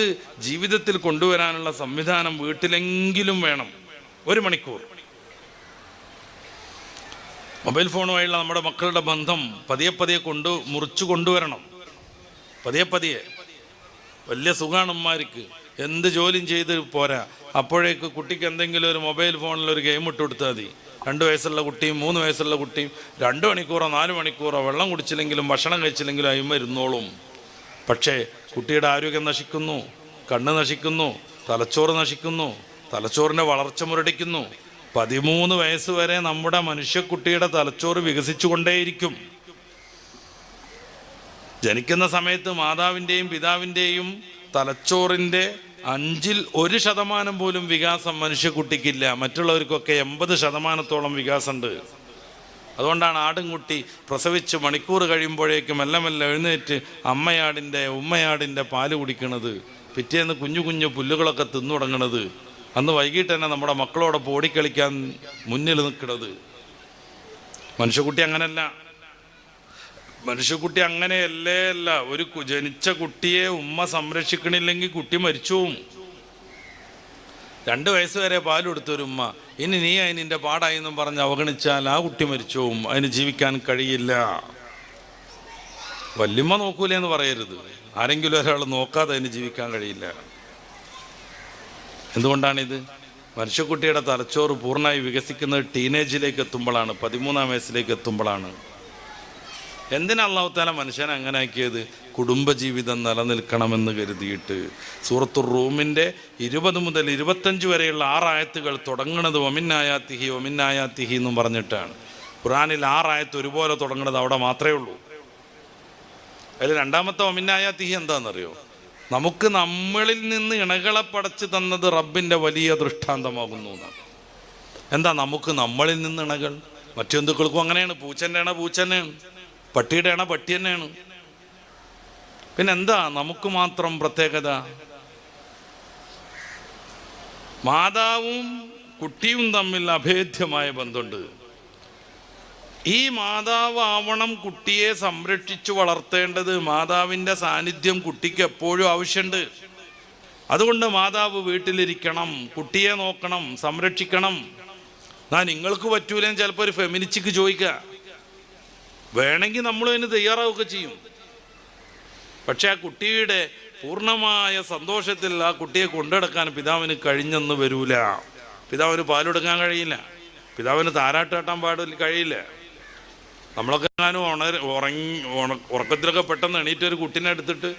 ജീവിതത്തിൽ കൊണ്ടുവരാനുള്ള സംവിധാനം വീട്ടിലെങ്കിലും വേണം. 1 മണിക്കൂർ മൊബൈൽ ഫോണുമായുള്ള നമ്മുടെ മക്കളുടെ ബന്ധം പതിയെ മുറിച്ചു കൊണ്ടുവരണം. പതിയെ വലിയ സുഖമാണ് ഉമ്മാർക്ക്, എന്ത് ജോലിയും ചെയ്ത് പോരാ. അപ്പോഴേക്ക് കുട്ടിക്ക് എന്തെങ്കിലും ഒരു മൊബൈൽ ഫോണിൽ ഒരു ഗെയിം ഇട്ട് കൊടുത്താൽ മതി. 2 വയസ്സുള്ള കുട്ടിയും 3 വയസ്സുള്ള കുട്ടിയും 2 മണിക്കൂറോ 4 മണിക്കൂറോ വെള്ളം കുടിച്ചില്ലെങ്കിലും ഭക്ഷണം കഴിച്ചില്ലെങ്കിലും അയിമ ഇരുന്നോളും. പക്ഷേ കുട്ടിയുടെ ആരോഗ്യം നശിക്കുന്നു, കണ്ണ് നശിക്കുന്നു, തലച്ചോറ് നശിക്കുന്നു, തലച്ചോറിൻ്റെ വളർച്ച മുരടിക്കുന്നു. 13 വയസ്സ് വരെ നമ്മുടെ മനുഷ്യക്കുട്ടിയുടെ തലച്ചോറ് വികസിച്ചുകൊണ്ടേയിരിക്കും. ജനിക്കുന്ന സമയത്ത് മാതാവിൻ്റെയും പിതാവിൻ്റെയും തലച്ചോറിൻ്റെ 1% പോലും വികാസം മനുഷ്യക്കുട്ടിക്കില്ല. മറ്റുള്ളവർക്കൊക്കെ 80% വികാസമുണ്ട്. അതുകൊണ്ടാണ് ആടുംകുട്ടി പ്രസവിച്ച് മണിക്കൂർ കഴിയുമ്പോഴേക്കും മെല്ലെ എഴുന്നേറ്റ് ഉമ്മയാടിൻ്റെ പാല് കുടിക്കണത്, പിറ്റേന്ന് കുഞ്ഞു പുല്ലുകളൊക്കെ തിന്നു തുടങ്ങണത്. അന്ന് വൈകിട്ട് തന്നെ നമ്മുടെ മക്കളോടൊപ്പം ഓടിക്കളിക്കാൻ മുന്നിൽ നിൽക്കുന്നത്. മനുഷ്യക്കുട്ടി അങ്ങനെയല്ല. മനുഷ്യക്കുട്ടി അങ്ങനെയല്ല. ഒരു ജനിച്ച കുട്ടിയെ ഉമ്മ സംരക്ഷിക്കണില്ലെങ്കിൽ കുട്ടി മരിച്ചു പോവും. 2 വയസ്സ് വരെ പാൽ കൊടുത്തൊരു ഉമ്മ ഇനി നീ അതിൻ്റെ പാടായി എന്നും പറഞ്ഞ് അവഗണിച്ചാൽ ആ കുട്ടി മരിച്ചു പോവും. അതിന് ജീവിക്കാൻ കഴിയില്ല. വല്യമ്മ നോക്കൂലേ എന്ന് പറയരുത്. ആരെങ്കിലും ഒരാൾ നോക്കാതെ അതിന് ജീവിക്കാൻ കഴിയില്ല. എന്തുകൊണ്ടാണിത്? മനുഷ്യക്കുട്ടിയുടെ തലച്ചോറ് പൂർണ്ണമായി വികസിക്കുന്നത് ടീനേജിലേക്ക് എത്തുമ്പോഴാണ്, 13-ാം വയസ്സിലേക്ക് എത്തുമ്പോഴാണ്. എന്തിനാ അല്ലാഹു തആല മനുഷ്യനെ അങ്ങനെ ആക്കിയത്? കുടുംബജീവിതം നിലനിൽക്കണമെന്ന് കരുതിയിട്ട്. സൂറത്തുർ റൂമിൻ്റെ 20 മുതൽ 25 വരെയുള്ള 6 ആയത്തുകൾ തുടങ്ങുന്നത് ഒമിന്നായാത്തിഹി എന്നും പറഞ്ഞിട്ടാണ്. ഖുർആനിൽ 6 ആയത്ത് ഒരുപോലെ തുടങ്ങുന്നത് അവിടെ മാത്രമേ ഉള്ളൂ. അതിൽ 2-ാമത്തെ ഒമിന്നായാത്തിഹി എന്താണെന്നറിയോ? നമുക്ക് നമ്മളിൽ നിന്ന് ഇണകളെ പടച്ച് തന്നത് റബ്ബിൻ്റെ വലിയ ദൃഷ്ടാന്തമാകുന്നു എന്നാണ്. എന്താ നമുക്ക് നമ്മളിൽ നിന്ന് ഇണകൾ? മറ്റു ജന്തുക്കൾക്കും അങ്ങനെയാണ്. പൂച്ചൻ്റെ ഇണ പൂച്ച തന്നെയാണ്, പട്ടിയുടെ ഇണ പട്ടി തന്നെയാണ്. പിന്നെന്താ നമുക്ക് മാത്രം പ്രത്യേകത? മാതാവും കുട്ടിയും തമ്മിൽ അഭേദ്യമായ ബന്ധമുണ്ട്. ഈ മാതാവ് ആവണം കുട്ടിയെ സംരക്ഷിച്ചു വളർത്തേണ്ടത്. മാതാവിൻ്റെ സാന്നിധ്യം കുട്ടിക്ക് എപ്പോഴും ആവശ്യമുണ്ട്. അതുകൊണ്ട് മാതാവ് വീട്ടിലിരിക്കണം, കുട്ടിയെ നോക്കണം, സംരക്ഷിക്കണം. നിങ്ങൾക്ക് പറ്റൂലെന്ന് ചിലപ്പോൾ ഒരു ഫെമിനിസ്റ്റിക്ക് ചോദിക്കുക. വേണമെങ്കിൽ നമ്മളും അതിന് തയ്യാറാവുകയൊക്കെ ചെയ്യും. പക്ഷെ ആ കുട്ടിയുടെ പൂർണ്ണമായ സന്തോഷത്തിൽ ആ കുട്ടിയെ കൊണ്ടുനടക്കാൻ പിതാവിന് കഴിഞ്ഞെന്ന് വരൂല. പിതാവിന് പാലെടുക്കാൻ കഴിയില്ല, പിതാവിന് താരാട്ട് കെട്ടാൻ കഴിയില്ല. നമ്മളൊക്കെ ഉറക്കത്തിലൊക്കെ പെട്ടെന്ന് എണീറ്റ് ഒരു കുട്ടീനെ എടുത്തിട്ട്